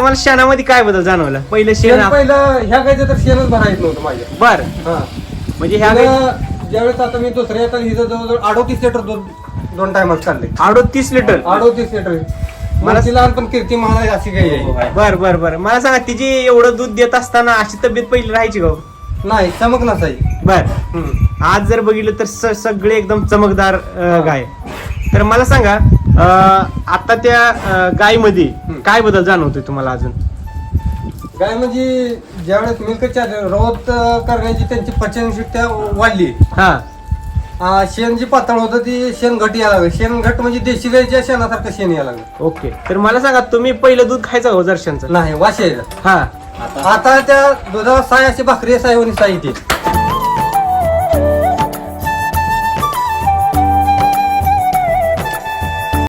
तुम्हाला शेणामध्ये काय बदल जाणवला? पहिलं शेण पहिलं ह्या गायचं तर शेणच भरायच नव्हतं माझ्या. बर. हा म्हणजे ह्या ज्यावेळेस आता मी दुसऱ्या येतात हिचं जवळजवळ 38 लिटर दूध दोन टायमात काढले. 38 लिटर. 38 लिटर. मला ती लहानपण कीर्ती महाराज अशी काही आहे. बर बर बर. मला सांगा तिची एवढं दूध देत असताना अशी तब्येत पहिली राहायची का? नाही, चमक नसायची. बर. आज जर बघितलं तर सगळे एकदम चमकदार गाय. तर मला सांगा आता त्या गायमध्ये काय बदल जाणवतोय तुम्हाला अजून? गाय म्हणजे ज्यावेळेस मिल्क चार्जर रवत करण्याची त्यांची पचनशक्ती वाढली. हा. शेण जी पातळ होतं ती शेण घट यायला लागलं. शेण घट म्हणजे देशी गायच्या शेणासारखं शेण यायला लागलं. ओके. तर मला सांगा तुम्ही पहिलं दूध खायचं हो दर्शनचं? नाही, वास यायचा. हा. आता त्या दुधावर साय अशी भाकरी सायवणी साई येते.